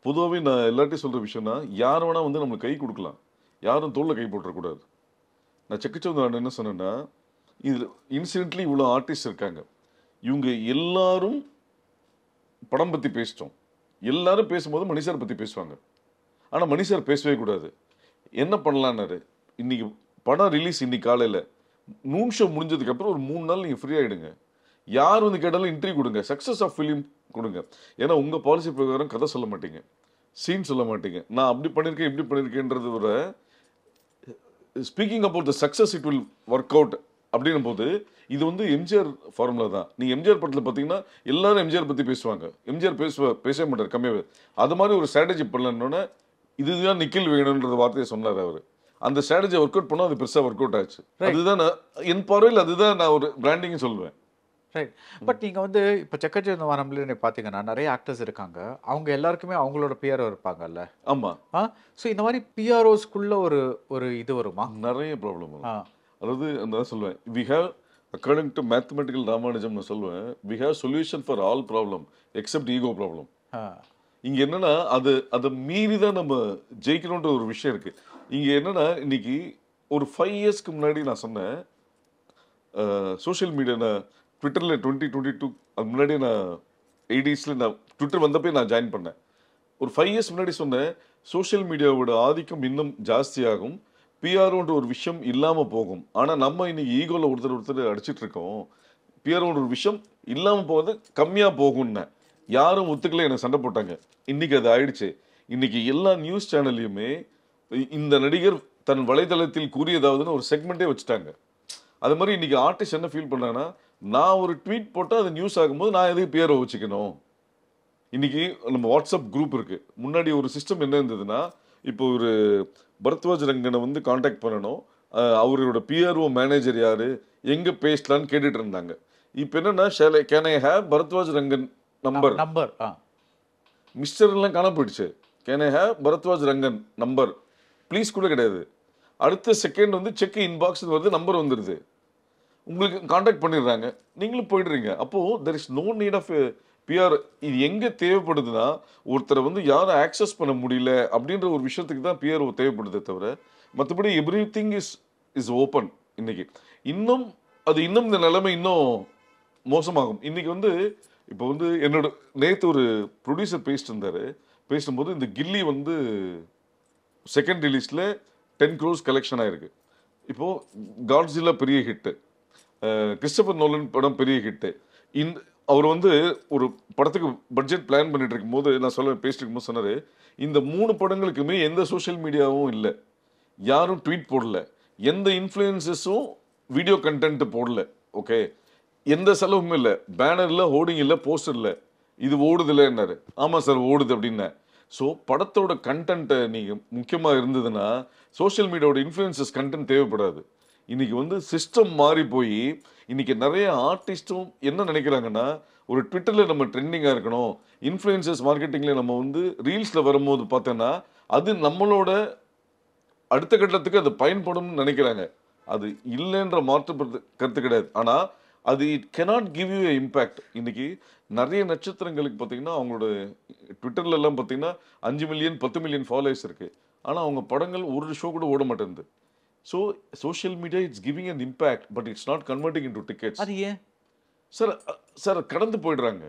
பொதுவாகவே நான் எல்லார்ட்டையும் சொல்கிற விஷயம்னா, யார் வேணால் வந்து நம்மளுக்கு கை கொடுக்கலாம், யாரும் தோளில் கை போட்டுறக்கூடாது. நான் செக்கச்சவங்க என்ன சொன்னேன்னா, இதில் இன்சிடென்ட்லி இவ்வளோ ஆர்டிஸ்ட் இருக்காங்க, இவங்க எல்லாரும் படம் பற்றி பேசிட்டோம். எல்லாரும் பேசும்போது மணிசார் பற்றி பேசுவாங்க. ஆனால் மணிசார் பேசவே கூடாது. என்ன பண்ணலான்னாரு, இன்னைக்கு படம் ரிலீஸ் இன்னைக்கு காலையில் நூன் ஷோ முடிஞ்சதுக்கப்புறம் ஒரு 3 நாள் நீங்கள் ஃப்ரீ ஆகிடுங்க. யார் வந்து கேட்டாலும் இன்டர்வியூ கொடுங்க, சக்ஸஸ் ஆஃப் ஃபிலிம் கொடுங்க. ஏன்னா உங்கள் பாலிசி பிரகாரம் கதை சொல்ல மாட்டீங்க, சீன் சொல்ல மாட்டீங்க, நான் அப்படி பண்ணியிருக்கேன் இப்படி பண்ணியிருக்கேன்றது ஒரு speaking about the success it will work out அப்படின்னும் போது இது வந்து எம்ஜிஆர் ஃபார்முலா தான். நீங்கள் எம்ஜிஆர் படத்தில் பார்த்தீங்கன்னா எல்லாரும் எம்ஜிஆர் பற்றி பேசுவாங்க, எம்ஜிஆர் பேசவே மாட்டார் கம்மியாகவே. அது மாதிரி ஒரு ஸ்ட்ராட்டஜி பண்ணலன்னொன்னே இதுதான் நிக்கில் வேணுன்ற வார்த்தையை சொன்னார் அவர். அந்த ஸ்ட்ராட்டஜி ஒர்க் அவுட் பண்ணால் அது பெருசாக ஒர்க் அவுட் ஆச்சு. அதுதான் என் பார்வையில் அதுதான் நான் ஒரு பிராண்டிங் சொல்லுவேன். ரைட். பட் நீங்கள் வந்து இப்போ செக்கச்சி வானம்ல பார்த்தீங்கன்னா நிறைய ஆக்டர்ஸ் இருக்காங்க, அவங்க எல்லாருக்குமே அவங்களோட பிஆர்ஓ இருப்பாங்கல்ல. ஆமாம். ஸோ இந்த மாதிரி பிஆர்ஓஸ்குள்ள ஒரு இது வருமா? நிறைய ப்ராப்ளம் வரும். அதாவது நான் சொல்லுவேன், we have according to mathematical Ramanujam நான் சொல்லுவேன், we have solution for all problem except ego problem. இங்கே என்னன்னா அதை மீறி தான் நம்ம ஜெயிக்கணுன்ற ஒரு விஷயம் இருக்கு. இங்கே என்னன்னா இன்னைக்கு ஒரு 5 இயர்ஸ்க்கு முன்னாடி நான் சொன்னேன், சோஷியல் மீடியா நான் ட்விட்டரில் 2022 அது முன்னாடி நான் 80s நான் ட்விட்டர் வந்தப்போ நான் ஜாயின் பண்ணேன். ஒரு 5 இயர்ஸ் முன்னாடி சொன்னேன், சோஷியல் மீடியாவோட ஆதிக்கம் இன்னும் ஜாஸ்தியாகும், பிஆர்ஓன்ற ஒரு விஷயம் இல்லாமல் போகும். ஆனால் நம்ம இன்னைக்கு ஈகோவில் ஒருத்தர் அடிச்சிட்டு இருக்கோம், பிஆர்ஓன்ற ஒரு விஷயம் இல்லாமல் போகிறது கம்மியாக போகும்னு யாரும் ஒத்துக்கல, எனக்கு சண்டை போட்டாங்க. இன்னைக்கு அது ஆயிடுச்சு. இன்னைக்கு எல்லா நியூஸ் சேனல்லையுமே இந்த நடிகர் தன் வலைதளத்தில் கூறியதாவதுன்னு ஒரு செக்மெண்ட்டே வச்சுட்டாங்க. அது மாதிரி இன்னைக்கு ஆர்டிஸ்ட் என்ன ஃபீல் பண்ணாங்கன்னா, நான் ஒரு ட்வீட் போட்டால் அது நியூஸ் ஆகும்போது நான் எதுக்கு பிஆர்ஓ வச்சுக்கணும். இன்னைக்கு நம்ம வாட்ஸ்அப் குரூப் இருக்கு. முன்னாடி ஒரு சிஸ்டம் என்ன இருந்ததுன்னா, இப்போ ஒரு பரத்வாஜ் ரங்கனை வந்து காண்டாக்ட் பண்ணணும், அவரோட பிஆர்ஓ மேனேஜர் யாரு, எங்க பேசலான்னு கேட்டுட்டு இருந்தாங்க. இப்போ என்னன்னா, can I have Bharadwaj Rangan number mister எல்லாம் காண போயிடுச்சு. Can I have Bharadwaj Rangan number please கூட கிடையாது. அடுத்த செகண்ட் வந்து செக் இன்பாக்ஸ் வருது, நம்பர் வந்துடுது. உங்களுக்கு காண்டாக்ட் பண்ணிடுறாங்க, நீங்களும் போயிடுறீங்க. அப்போ there is no need of PR. இது எங்க தேவைப்படுதுன்னா, ஒருத்தரை வந்து யாரும் ஆக்சஸ் பண்ண முடியல அப்படின்ற ஒரு விஷயத்துக்கு தான் பிஆர் தேவைப்படுதே தவிர, மற்றபடி எவ்ரி திங் இஸ் ஓப்பன். இன்னைக்கு இன்னும் இந்த நிலைமை இன்னும் மோசமாகும். இன்னைக்கு வந்து இப்போ வந்து என்னோட நேற்று ஒரு ப்ரொடியூசர் பேசும்போது இந்த கில்லி வந்து செகண்ட் ரிலீஸ்ல 10 crores கலெக்ஷன் ஆயிருக்கு. இப்போ காட்ஸில்லா பெரிய ஹிட்டு, கிறிஸ்டபர் நோலன் படம் பெரிய ஹிட்டு. அவர் வந்து ஒரு படத்துக்கு பட்ஜெட் பிளான் பண்ணிட்டு இருக்கும்போது நான் பேசிட்டு இருக்கும்போது சொன்னாரு, இந்த 3 படங்களுக்குமே எந்த சோஷியல் மீடியாவும் இல்லை, யாரும் ட்வீட் போடல, எந்த இன்ஃப்ளூயன்சஸும் வீடியோ கண்டென்ட் போடல. ஓகே, எந்த செலவும் இல்லை, பேனர் இல்லை, ஹோர்டிங் இல்லை, போஸ்டர் இல்லை, இது ஓடுது இல்லைன்னாரு. ஆமாம் சார் ஓடுது அப்படின்னா. ஸோ படத்தோட கண்டென்ட்டை நீங்கள் முக்கியமாக இருந்ததுன்னா சோஷியல் மீடியாவோட இன்ஃப்ளூயன்சஸ் கண்டென்ட் தேவைப்படாது. இன்னைக்கு வந்து சிஸ்டம் மாறி போய் இன்னைக்கு நிறைய ஆர்டிஸ்டும் என்ன நினைக்கிறாங்கன்னா, ஒரு ட்விட்டரில் நம்ம ட்ரெண்டிங்காக இருக்கணும், இன்ஃப்ளூயன்சஸ் மார்க்கெட்டிங்கில் நம்ம வந்து ரீல்ஸில் வரும்போது பார்த்தோன்னா அது நம்மளோட அடுத்த கட்டத்துக்கு அது பயன்படும்னு நினைக்கிறாங்க. அது இல்லைன்ற மாற்று கருத்து கிடையாது. ஆனால் அது it cannot give you impact. இன்னைக்கு நிறைய நட்சத்திரங்களுக்கு பார்த்தீங்கன்னா அவங்களோட ட்விட்டர்ல எல்லாம் பார்த்தீங்கன்னா 5 மில்லியன் 10 மில்லியன் ஃபாலோவர்ஸ் இருக்கு. ஆனால் அவங்க படங்கள் ஒரு ஷோ கூட ஓட மாட்டேங்குது. So social media it's giving an impact, but it's not converting into tickets. அது ஏன் சார் கடந்து போயிடுறாங்க.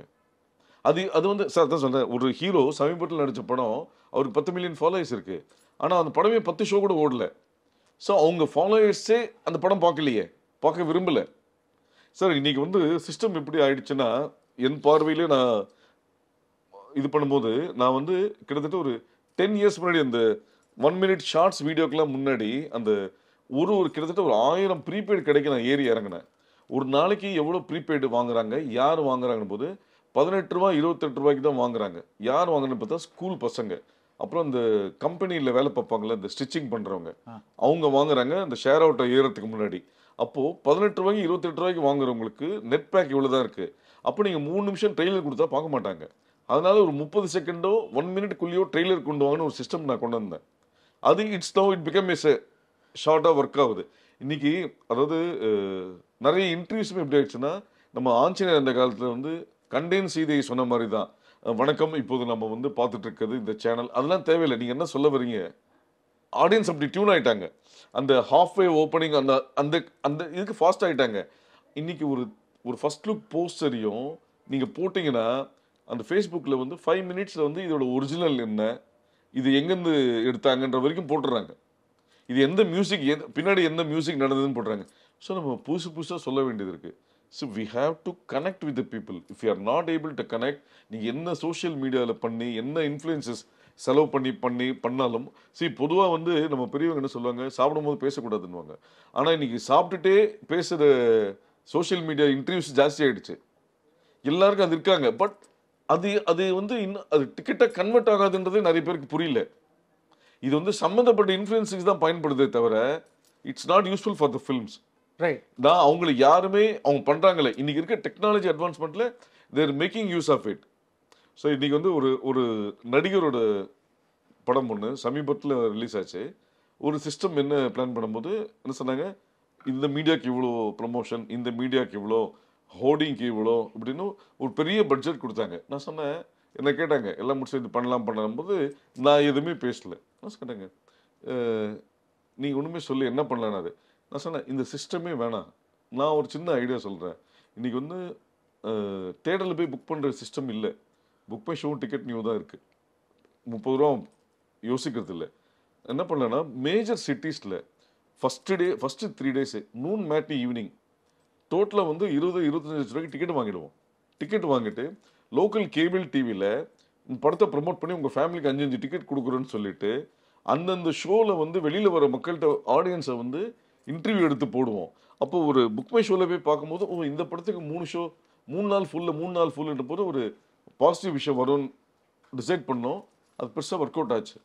அது வந்து சார் தான் சொன்னேன், ஒரு ஹீரோ சமீபத்தில் நடித்த படம் அவருக்கு 10 மில்லியன் ஃபாலோவர்ஸ் இருக்கு. ஆனால் அந்த படமே 10 ஷோ கூட ஓடல. ஸோ அவங்க ஃபாலோவர்ஸே அந்த படம் பார்க்கலையே, பார்க்க விரும்பல. சார் இன்னைக்கு வந்து சிஸ்டம் எப்படி ஆயிடுச்சுன்னா, என் பார்வையிலே நான் இது பண்ணும்போது நான் வந்து கிட்டத்தட்ட ஒரு 10 இயர்ஸ் முன்னாடி அந்த 1 minute ஷார்ட்ஸ் வீடியோக்கெல்லாம் முன்னாடி அந்த ஒரு கிட்டத்தட்ட ஒரு 1000 ப்ரீபெய்டு கிடைக்க நான் ஏறி இறங்கினேன். ஒரு நாளைக்கு எவ்வளோ ப்ரீபெய்டு வாங்குறாங்க, யார் வாங்குறாங்கன்னு போது 18 ரூபா 28 ரூபாய்க்கு தான் வாங்குறாங்க. யார் வாங்குறன்னு பார்த்தா ஸ்கூல் பசங்க, அப்புறம் இந்த கம்பெனியில் வேலை பார்ப்பாங்கல்ல, இந்த ஸ்டிச்சிங் பண்ணுறவங்க, அவங்க வாங்குறாங்க அந்த ஷேர் அவுட்டை ஏறதுக்கு முன்னாடி. அப்போது 18 ரூபாய்க்கு 28 ரூபாய்க்கு வாங்குறவங்களுக்கு நெட் பேக் இவ்வளோ தான் இருக்குது. அப்போ நீங்கள் 3 நிமிஷம் ட்ரெய்லர் கொடுத்தா பார்க்க மாட்டாங்க. அதனால ஒரு 30 செகண்டோ 1 மினிட்குள்ளேயோ ட்ரெய்லர் கொண்டு வாங்கன்னு ஒரு சிஸ்டம் நான் கொண்டு வந்தேன். அது இட் பிகம் இஸ் ஷார்ட்டாக ஒர்க் ஆகுது இன்னைக்கு. அதாவது நிறைய இன்டர்வியூஸுமே எப்படி ஆயிடுச்சுன்னா, நம்ம ஆஞ்சநேயர் அந்த காலத்தில் வந்து கண்டேன் சீதையை சொன்ன மாதிரி தான், வணக்கம் இப்போது நம்ம வந்து பார்த்துட்டு இருக்கிறது இந்த சேனல், அதெல்லாம் தேவையில்லை. நீங்கள் என்ன சொல்ல வரீங்க, ஆடியன்ஸ் அப்படி டியூன் ஆகிட்டாங்க. அந்த ஹாஃப்வே ஓப்பனிங் அந்த அந்த அந்த இதுக்கு ஃபாஸ்ட் ஆகிட்டாங்க. இன்றைக்கி ஒரு ஃபஸ்ட் லுக் போஸ்டரையும் நீங்கள் போட்டிங்கன்னா அந்த ஃபேஸ்புக்கில் வந்து 5 மினிட்ஸில் வந்து இதோட ஒரிஜினல் என்ன, இது எங்கேருந்து எடுத்தாங்கன்ற வரைக்கும் போட்டுடுறாங்க. இது எந்த மியூசிக் பின்னாடி எந்த மியூசிக் நடந்ததுன்னு போடுறாங்க. ஸோ நம்ம புதுசாக சொல்ல வேண்டியது இருக்குது. So we have to connect with the people. If you are not able to connect, நீங்கள் என்ன சோஷியல் மீடியாவில் பண்ணி என்ன இன்ஃப்ளூயன்சஸ் செலவு பண்ணாலும் பொதுவாக வந்து நம்ம பெரியவங்க என்ன சொல்லுவாங்க, சாப்பிடும்போது பேசக்கூடாதுன்னுவாங்க. ஆனால் இன்னைக்கு சாப்பிட்டுட்டே பேசுகிற சோஷியல் மீடியா இன்டர்வியூஸ் ஜாஸ்தி ஆகிடுச்சு. எல்லாருக்கும் அது இருக்காங்க. பட் அது வந்து இன்னும் அது டிக்கெட்டாக கன்வெர்ட் ஆகாதுன்றதே நிறைய பேருக்கு புரியல. இது வந்து சம்மந்தப்பட்ட இன்ஃப்ளூயன்ஸுக்கு தான் பயன்படுதே தவிர it's not useful for the films. Right. நான் அவங்களுக்கு யாருமே அவங்க பண்ணுறாங்களே, இன்னைக்கு இருக்க டெக்னாலஜி அட்வான்ஸ்மெண்ட்டில் their making use of it. So இன்றைக்கி வந்து ஒரு நடிகரோட படம் ஒன்று சமீபத்தில் ரிலீஸ் ஆச்சு. ஒரு சிஸ்டம் என்ன பிளான் பண்ணும்போது என்ன சொன்னாங்க, இந்த மீடியாவுக்கு இவ்வளோ ப்ரமோஷன், இந்த மீடியாவுக்கு இவ்வளோ, ஹோர்டிங்க்கு இவ்வளோ இப்படின்னு ஒரு பெரிய பட்ஜெட் கொடுத்தாங்க. நான் சொன்னேன், என்ன கேட்டாங்க எல்லாம் முடிச்சு இது பண்ணலாம் போது நான் எதுவுமே பேசல. நான் சொன்னாங்க, நீங்கள் ஒன்றுமே சொல்லி என்ன பண்ணலான்னு. அது நான் சொன்னேன், இந்த சிஸ்டமே வேணாம், நான் ஒரு சின்ன ஐடியா சொல்கிறேன். இன்றைக்கி வந்து தேட்டரில் போய் புக் பண்ணுற சிஸ்டம் இல்லை, book my show ticket new தான் இருக்குது. 30 ரூபா யோசிக்கிறது இல்லை. என்ன பண்ணலன்னா மேஜர் சிட்டிஸில் first 3 days noon matinee evening டோட்டலாக வந்து 20-25 லட்ச ரூபாய்க்கு டிக்கெட் வாங்கிடுவோம். டிக்கெட் வாங்கிட்டு லோக்கல் கேபிள் டிவியில் படத்தை ப்ரமோட் பண்ணி உங்கள் ஃபேமிலிக்கு 5 டிக்கெட் கொடுக்குறோன்னு சொல்லிட்டு அந்தந்த ஷோவில் வந்து வெளியில் வர மக்கள்கிட்ட ஆடியன்ஸை வந்து இன்டர்வியூ எடுத்து போடுவோம். அப்போ ஒரு புக் மை ஷோவில் போய் பார்க்கும்போது இந்த படத்துக்கு 3 நாள் ஃபுல்லுன்ற போது ஒரு பாசிட்டிவ் விஷயம் வரும்னு டிசைட் பண்ணோம். அது பெருசாக ஒர்க் அவுட் ஆச்சு.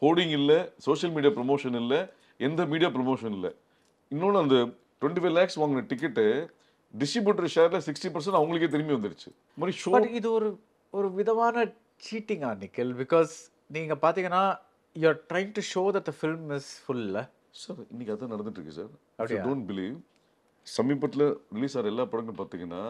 ஹோர்டிங் இல்லை, சோஷியல் மீடியா ப்ரமோஷன் இல்லை, எந்த மீடியா ப்ரமோஷன் இல்லை. இன்னொன்று அந்த 25 lakhs வாங்கின டிக்கெட்டு டிஸ்ட்ரிபியூட்டர் ஷேரில் 60% அவங்களுக்கே திரும்பி வந்துடுச்சு. மாதிரி ஷோ. இது ஒரு விதமான சீட்டிங்கா நிக்கில்? பிகாஸ் நீங்கள் பார்த்தீங்கன்னா you are trying to show that the film is full. Sir இன்னைக்கு அதான் நடந்துட்டு இருக்கு சார். I don't believe. சமீபத்தில் ரிலீஸ் ஆகிற எல்லா படங்களும் பார்த்தீங்கன்னா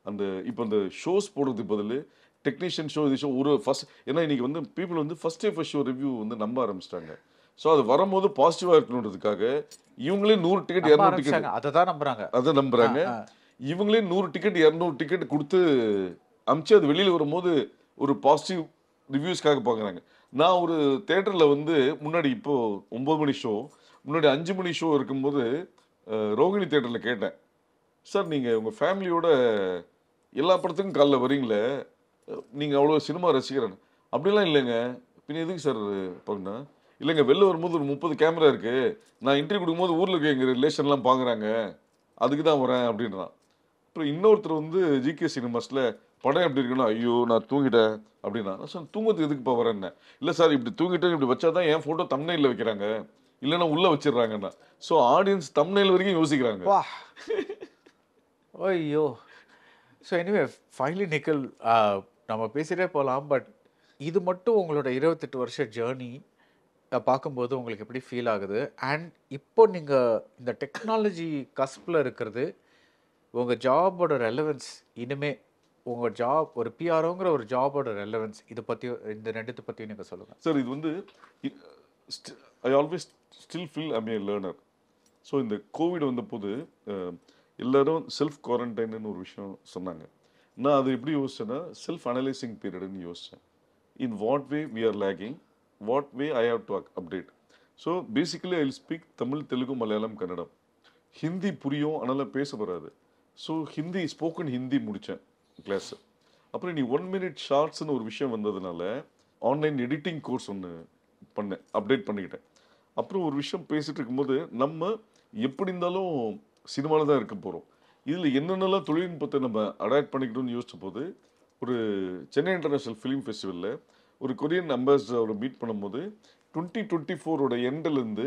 அந்த இப்போ அந்த ஷோஸ் போடுறதுக்கு பதில் டெக்னீஷியன் ஷோ இது ஷோ ஒரு ஃபர்ஸ்ட், ஏன்னா இன்னைக்கு வந்து பீப்புள் வந்து ஃபர்ஸ்ட் ஷோ ரிவ்யூ வந்து நம்ப ஆரம்பிச்சிட்டாங்க. ஸோ அது வரும்போது பாசிட்டிவாக இருக்கணுன்றதுக்காக இவங்களே 100 டிக்கெட் 200 டிக்கெட் அதை தான் நம்புறாங்க. அதை நம்புறாங்க. இவங்களே 100 டிக்கெட் 200 டிக்கெட் கொடுத்து அமிச்சு அது வெளியில் வரும்போது ஒரு பாசிட்டிவ் ரிவ்யூஸ்க்காக பார்க்குறாங்க. நான் ஒரு தேட்டரில் வந்து முன்னாடி இப்போது 9 மணி ஷோ முன்னாடி 5 மணி ஷோ இருக்கும்போது ரோகிணி தேட்டரில் கேட்டேன், சார் நீங்கள் உங்கள் ஃபேமிலியோட எல்லா படத்துக்கும் காலைல வரீங்களே, நீங்கள் அவ்வளோ சினிமா ரசிக்கிறேன். அப்படிலாம் இல்லைங்க, பின்ன எதுக்கு சார் பண்ணா? இல்லைங்க, வெளில வரும்போது ஒரு 30 கேமரா இருக்குது, நான் இன்டர்வியூ கொடுக்கும்போது ஊரில் இருக்க எங்கள் ரிலேஷன்லாம் பார்க்குறாங்க, அதுக்கு தான் வரேன் அப்படின்றான். அப்புறம் இன்னொருத்தர் வந்து ஜிகே சினிமாஸில் படம் எப்படி இருக்குன்னா, ஐயோ நான் தூங்கிட்டேன் அப்படின்னா. சார் தூங்கத்துக்கு எதுக்கு இப்போ வரேன்னு? இல்லை சார் இப்படி தூங்கிட்டேன் இப்படி வச்சா தான் என் ஃபோட்டோ தம்ப்நெயில்ல வைக்கிறாங்க, இல்லைன்னா உள்ளே வச்சிடுறாங்கண்ணா. ஸோ ஆடியன்ஸ் தம்ப்நெயில் வரைக்கும் யோசிக்கிறாங்க. வா ஐயோ. ஸோ எனிவே ஃபைனலி நிக்கில், நம்ம பேசிட்டே போகலாம், பட் இது மட்டும் உங்களோட 28 வருஷ ஜேர்னி பார்க்கும்போது உங்களுக்கு எப்படி ஃபீல் ஆகுது? அண்ட் இப்போ நீங்கள் இந்த டெக்னாலஜி கஸ்பில் இருக்கிறது, உங்கள் ஜாபோட ரெலவென்ஸ் இனிமே உங்கள் ஜாப் ஒரு பிஆர்ஓங்கிற ஒரு ஜாபோட ரெலவென்ஸ் இதை பற்றி, இந்த ரெண்டுத்தை பற்றியும் நீங்கள் சொல்லுங்கள் சார். இது வந்து I always still feel I'm a learner. So இந்த கோவிட் வந்த போது எல்லாரும் செல்ஃப் குவாரண்டைன்னு ஒரு விஷயம் சொன்னாங்க. நான் அதை எப்படி யோசிச்சேன்னா செல்ஃப் அனலைசிங் பீரியட்னு யோசித்தேன். In what way we are lagging, what way I have to update. So basically I will speak Tamil, Telugu, Malayalam, Kannada. Hindi புரியும், அதனால் பேச வராது. ஸோ ஹிந்தி ஸ்போக்கன் ஹிந்தி முடித்தேன் கிளாஸு. அப்புறம் நீ 1 மினிட் ஷார்ட்ஸ்னு ஒரு விஷயம் வந்ததுனால ஆன்லைன் எடிட்டிங் கோர்ஸ் ஒன்று பண்ணேன், அப்டேட் பண்ணிக்கிட்டேன். அப்புறம் ஒரு விஷயம் பேசிகிட்டு இருக்கும்போது நம்ம எப்படி இருந்தாலும் சினிமாவில் தான் இருக்க போகிறோம், இதில் என்னென்னலாம் தொழில்நுட்பத்தை நம்ம அடாப்ட் பண்ணிக்கணும்னு யோசிச்ச போது ஒரு சென்னை இன்டர்நேஷ்னல் ஃபிலிம் ஃபெஸ்டிவலில் ஒரு கொரியன் அம்பாசிடர் அவரை மீட் பண்ணும்போது 2024 எண்ட்லேருந்து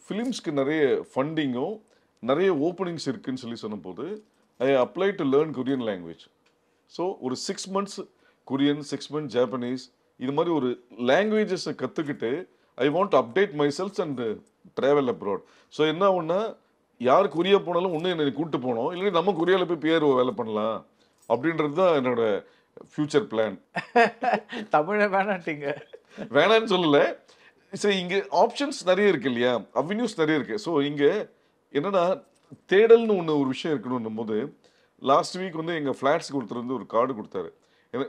ஃபிலிம்ஸ்க்கு நிறைய ஃபண்டிங்கும் நிறைய ஓப்பனிங்ஸ் இருக்குதுன்னு சொன்னபோது I apply to learn Korean language. So ஒரு 6 months கொரியன், 6 months ஜாப்பனீஸ், இது மாதிரி ஒரு லாங்குவேஜஸை கற்றுக்கிட்டு I want to update my cells and travel abroad. So என்ன ஒன்றா யார் கொரியா போனாலும் ஒன்று என்னை கூப்பிட்டு போனோம், இல்லை நம்ம கொரியாவில் போய் பிஆர்ஓ வேலை பண்ணலாம் அப்படின்றது தான் என்னோட ஃபியூச்சர் பிளான். தமிழை வேணாட்டீங்க? வேணான்னு சொல்லலை. சரி, இங்கே ஆப்ஷன்ஸ் நிறைய இருக்கு இல்லையா, அவென்யூஸ் நிறைய இருக்குது. ஸோ இங்கே என்னன்னா தேடல்னு ஒரு விஷயம் இருக்கணும் போது லாஸ்ட் வீக் வந்து எங்கள் ஃப்ளாட்ஸ்க்கு ஒருத்தர் வந்து ஒரு கார்டு கொடுத்தாரு.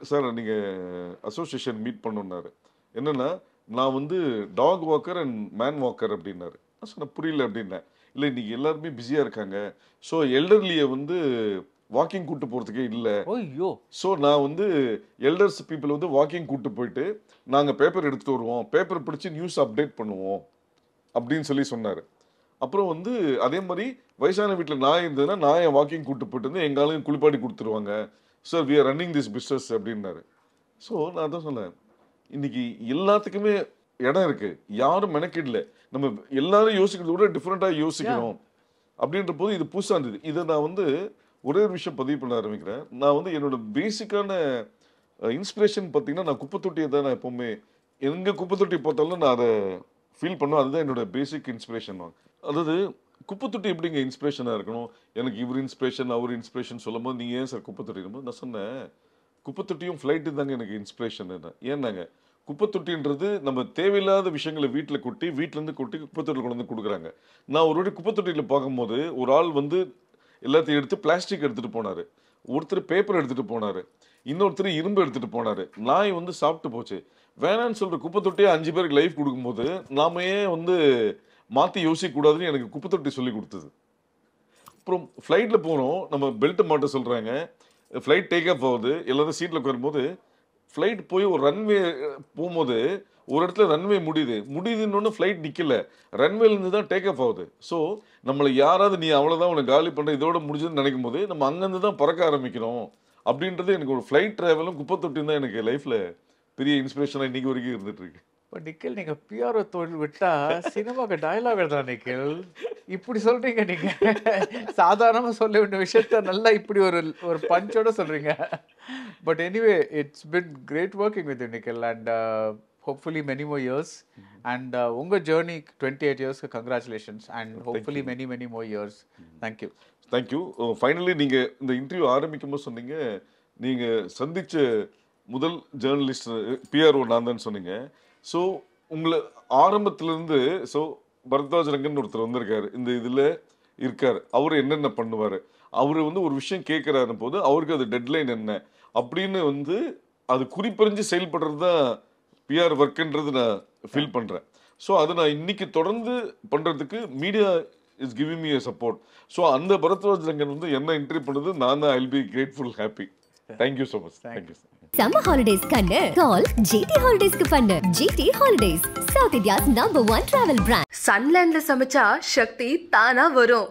சார் நீங்கள் அசோசியேஷன் மீட் பண்ணணுன்னாரு. என்னென்னா நான் வந்து dog walker and man walker அப்படின்னாரு. நான் சொன்னேன் புரியல அப்படின்னேன். இல்லை இன்றைக்கி எல்லாருமே பிஸியாக இருக்காங்க, ஸோ எல்டர்லியை வந்து வாக்கிங் கூப்பிட்டு போகிறதுக்கே இல்லை. ஐயோ. ஸோ நான் வந்து எல்டர்ஸ் பீப்புள் வந்து வாக்கிங் கூப்பிட்டு போயிட்டு நாங்கள் பேப்பர் எடுத்துகிட்டு வருவோம், பேப்பர் பிடிச்சி நியூஸ் அப்டேட் பண்ணுவோம் அப்படின்னு சொன்னார். அப்புறம் வந்து அதே மாதிரி வயசான வீட்டில் நாய் இருந்ததுன்னா நாயை வாக்கிங் கூப்பிட்டு போயிட்டு வந்து எங்காலும் குளிப்பாட்டி கொடுத்துருவாங்க. Sir we are running this business அப்படின்னாரு. ஸோ நான் தான் சொன்னேன், இன்னைக்கு எல்லாத்துக்குமே இடம் இருக்கு, யாரும் மெனக்கிடல, நம்ம எல்லாரும் யோசிக்கிறத விட டிஃப்ரெண்டாக யோசிக்கணும் அப்படின்ற போது இது புதுசாக இருந்தது. இதை நான் வந்து ஒரே ஒரு விஷயம் பதிவு பண்ண ஆரம்பிக்கிறேன். நான் வந்து என்னோட பேசிக்கான இன்ஸ்பிரேஷன் பார்த்தீங்கன்னா நான் குப்பை தொட்டியை தான் நான் எப்போவுமே எங்கே குப்பை தொட்டி பார்த்தாலும் நான் அதை ஃபீல் பண்ணுவேன். அதுதான் என்னோட பேசிக் இன்ஸ்பிரேஷன். அதாவது குப்பை தொட்டி எப்படிங்க இன்ஸ்பிரேஷனாக இருக்கணும், எனக்கு இவர் இன்ஸ்பிரேஷன் அவர் இன்ஸ்பிரேஷன் சொல்லும் போது நீங்கள் ஏன் சார் குப்பை தொட்டி இருக்கும்போது நான் சொன்னேன் குப்பை தொட்டியும் ஃப்ளைட்டு தாங்க எனக்கு இன்ஸ்பிரேஷன். ஏன்னாங்க குப்பை தொட்டின்றது நம்ம தேவையில்லாத விஷயங்களை வீட்டில் கொட்டி வீட்டிலேருந்து கொட்டி குப்பை தொட்டியில் கொண்டு வந்து கொடுக்குறாங்க. நான் ஒரு வாட்டி குப்பை தொட்டியில் பார்க்கும்போது ஒரு ஆள் வந்து எல்லாத்தையும் எடுத்து பிளாஸ்டிக் எடுத்துகிட்டு போனார், ஒருத்தர் பேப்பர் எடுத்துகிட்டு போனார், இன்னொருத்தர் இரும்பு எடுத்துகிட்டு போனார். நாய் வந்து சாப்பிட்டு போச்சு. வேணான்னு சொல்கிற குப்பை தொட்டியே 5 பேருக்கு லைஃப் கொடுக்கும்போது நாம ஏன் வந்து மாற்றி யோசிக்கக்கூடாதுன்னு எனக்கு குப்பை தொட்டி சொல்லி கொடுத்தது. அப்புறம் ஃப்ளைட்டில் போகிறோம், நம்ம பெல்ட்டை மாட்ட சொல்கிறாங்க, ஃப்ளைட் டேக் ஆஃப் ஆகுது, எல்லாரும் சீட்டில் உட்காரும்போது ஃப்ளைட் போய் ஒரு ரன்வே போகும்போது ஒரு இடத்துல ரன்வே முடியுதுன்னு ஃப்ளைட் நிற்கல, ரன்வேலேருந்து தான் டேக் ஆஃப் ஆகுது. ஸோ நம்மளை யாராவது நீ அவ்வளோதான் உனக்கு காலி பண்ணுற இதோட முடிஞ்சதுன்னு நினைக்கும் போது நம்ம அங்கேருந்து தான் பறக்க ஆரம்பிக்கிறோம் அப்படின்றது எனக்கு ஒரு ஃப்ளைட் ட்ராவலும் குப்பை தொட்டியும் தான் எனக்கு லைஃப்பில் பெரிய இன்ஸ்பிரேஷனாக இன்றைக்கி வரைக்கும் இருந்துகிட்ருக்கு. இப்போ நிக்கில், நீங்கள் பிஆர்ஓ தொழில் விட்டால் சினிமாவுக்கு டயலாக் எழுதலாம் நிக்கில். இப்படி சொல்கிறீங்க நீங்கள், சாதாரணமாக சொல்ல வேண்டிய விஷயத்த நல்லா இப்படி ஒரு பஞ்சோட சொல்கிறீங்க. But anyway it's been great working with you Nikhil, and hopefully many more years, and உங்கள் journey 28 years, congratulations, and hopefully many more years. Thank you. Thank you. Finally நீங்கள் இந்த இன்டர்வியூ ஆரம்பிக்கும் போது சொன்னீங்க நீங்கள் சந்தித்த முதல் ஜேர்னலிஸ்ட் பிஆர்ஓ நான் தான் சொன்னீங்க. ஸோ உங்களை ஆரம்பத்திலேருந்து ஸோ பரத்வாஜ் ரங்கன் ஒருத்தர் வந்திருக்காரு, இந்த இதில் இருக்கார், அவர் என்னென்ன பண்ணுவார், அவர் வந்து ஒரு விஷயம் கேட்குறாரு போது அவருக்கு அது டெட்லைன் என்ன அப்படின்னு வந்து அது குறிப்பறிஞ்சு செயல்படுறது தான் பிஆர் ஒர்க்குன்றது நான் ஃபீல் பண்ணுறேன். ஸோ அதை நான் இன்னைக்கு தொடர்ந்து பண்ணுறதுக்கு media is giving me a support. So அந்த பரத்வாஜ் ரங்கன் வந்து என்ன இன்டர்வியூ பண்ணது நான் தான் I'll be grateful happy. Thank you so much. Thank you. Summer holidays kannu call GT Holidays ku pannu. GT Holidays, South India's #1 travel brand. சன்லேண்ட்ல சமைச்சா சக்தி தானா வரும்.